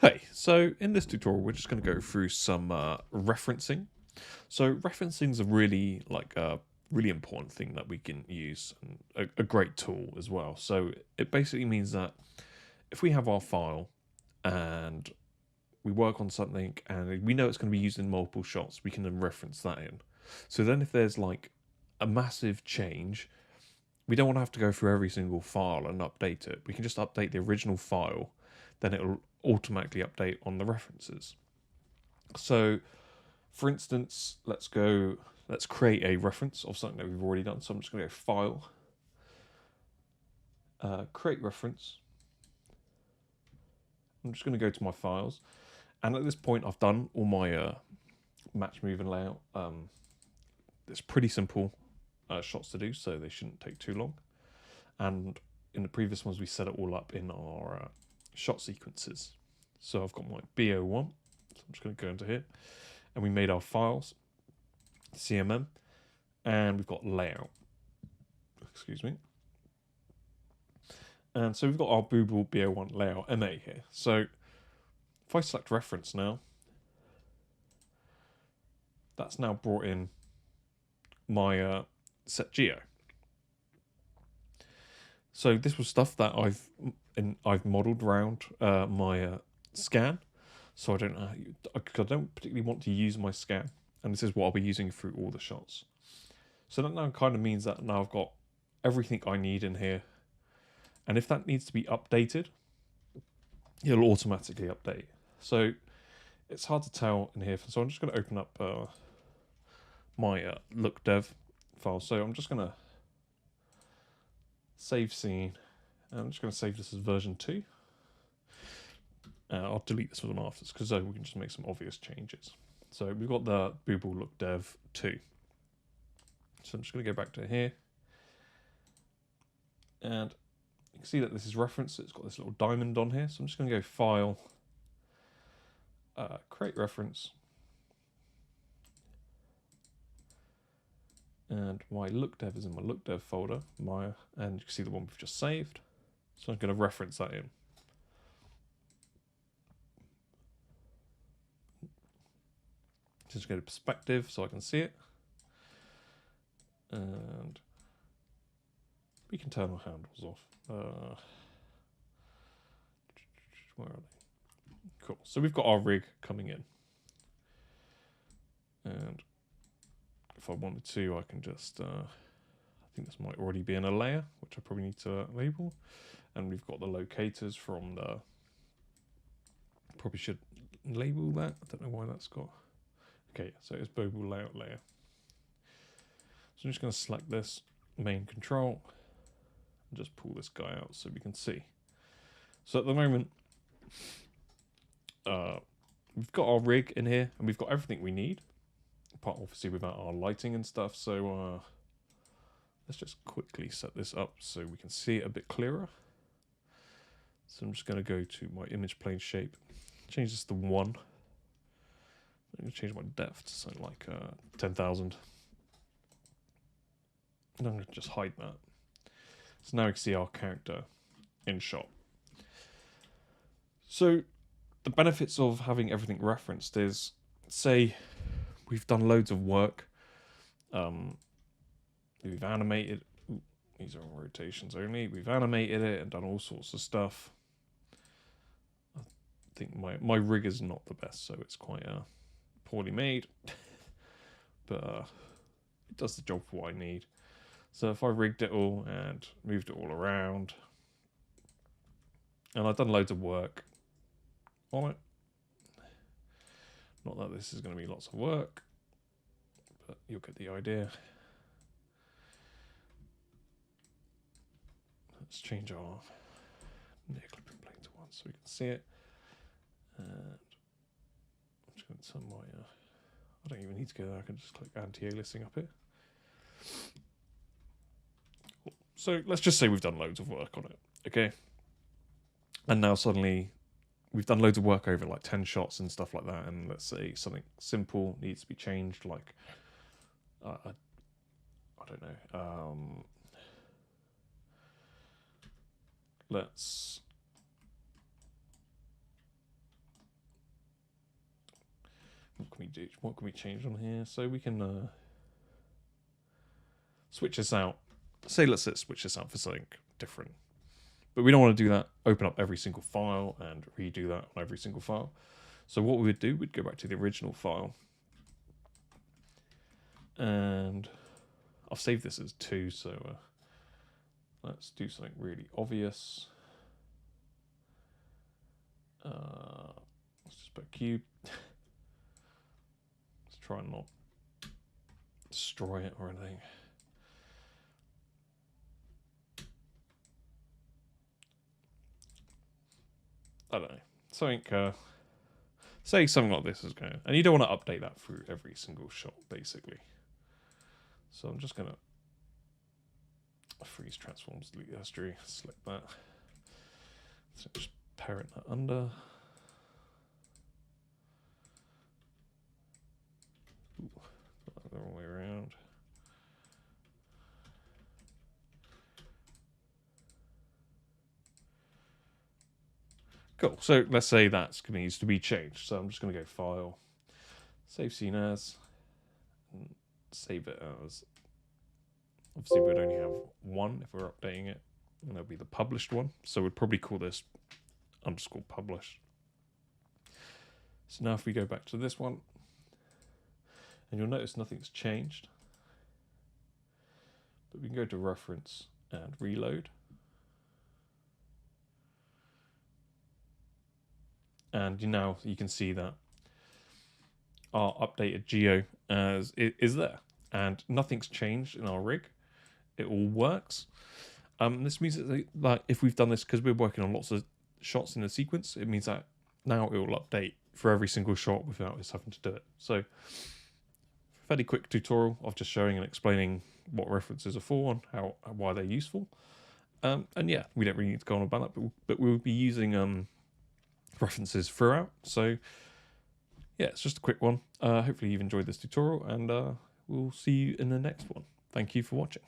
Hey, so in this tutorial, we're just going to go through some referencing. So referencing is a really really important thing that we can use, and a great tool as well. So it basically means that if we have our file and we work on something and we know it's going to be used in multiple shots, we can then reference that in. So then if there's like a massive change, we don't want to have to go through every single file and update it. We can just update the original file, then it'll automatically update on the references. So, for instance, let's create a reference of something that we've already done. So I'm just going to go File, Create Reference. I'm just going to go to my files, and at this point, I've done all my match, move, and layout. It's pretty simple shots to do, so they shouldn't take too long. And in the previous ones, we set it all up in our shot sequences. So I've got my BO1, so I'm just going to go into here, and we made our files, CMM, and we've got layout. Excuse me. And so we've got our Booble BO1 layout MA here. So if I select reference now, that's now brought in my set geo. So this was stuff that I've modelled around my scan. So I don't particularly want to use my scan, and this is what I'll be using through all the shots. So that now kind of means that now I've got everything I need in here, and if that needs to be updated, it'll automatically update. So it's hard to tell in here, so I'm just going to open up my look dev file. So I'm just going to save scene, and I'm just going to save this as version 2. I'll delete this one after because we can just make some obvious changes. So we've got the Booble look dev 2. So I'm just going to go back to here, and you can see that this is referenced. It's got this little diamond on here. So I'm just going to go File, Create Reference, and my look dev is in my look dev folder. And you can see the one we've just saved. So I'm going to reference that in. Just go to perspective so I can see it. And we can turn our handles off. Where are they? Cool. So we've got our rig coming in. And if I wanted to, I can just, I think this might already be in a layer, which I probably need to label. And we've got the locators from the, probably should label that. I don't know why that's got. Okay, so it's Booble layout layer. So I'm just going to select this main control and just pull this guy out so we can see. So at the moment, we've got our rig in here and we've got everything we need, apart obviously without our lighting and stuff. So let's just quickly set this up so we can see it a bit clearer. So I'm just going to go to my image plane shape, change this to 1. I'm going to change my depth to something like 10,000. And I'm going to just hide that. So now we can see our character in shot. So the benefits of having everything referenced is, say we've done loads of work. We've animated. These are rotations only. We've animated it and done all sorts of stuff. I think my rig is not the best, so it's quite poorly made, but it does the job for what I need. So if I rigged it all and moved it all around, and I've done loads of work on it, not that this is going to be lots of work, but you'll get the idea. Let's change our near clipping plane to 1 so we can see it. And I'm just going to turn my, I don't even need to go there, I can just click anti-aliasing up here. Cool. So let's just say we've done loads of work on it, okay? And now suddenly we've done loads of work over like 10 shots and stuff like that, and let's say something simple needs to be changed, like, I don't know, let's what can we do? What can we change on here? So we can switch this out. Say let's switch this out for something different. But we don't want to do that. Open up every single file and redo that on every single file. So what we would do, we'd go back to the original file. And I've saved this as 2, so let's do something really obvious. Let's just put a cube. Let's try and not destroy it or anything. I don't know. Something, say something like this is going, and you don't want to update that through every single shot, basically. So I'm just gonna freeze transforms, delete the history, select that. So just parent that under. Ooh, the wrong way around. Cool. So let's say that's needs to be changed. So I'm just going to go File, Save Scene As, and save it as. Obviously, we'd only have one if we're updating it, and that'll be the published one. So we'd probably call this _publish. So now if we go back to this one, and you'll notice nothing's changed, but we can go to Reference and Reload. And now you can see that our updated geo is there, and nothing's changed in our rig. It all works. This means that if we've done this because we're working on lots of shots in a sequence, it means that now it will update for every single shot without us having to do it. So, fairly quick tutorial of just showing and explaining what references are for and why they're useful. And yeah, we don't really need to go on about that, but we'll be using references throughout. So yeah, it's just a quick one. Hopefully you've enjoyed this tutorial, and we'll see you in the next one. Thank you for watching.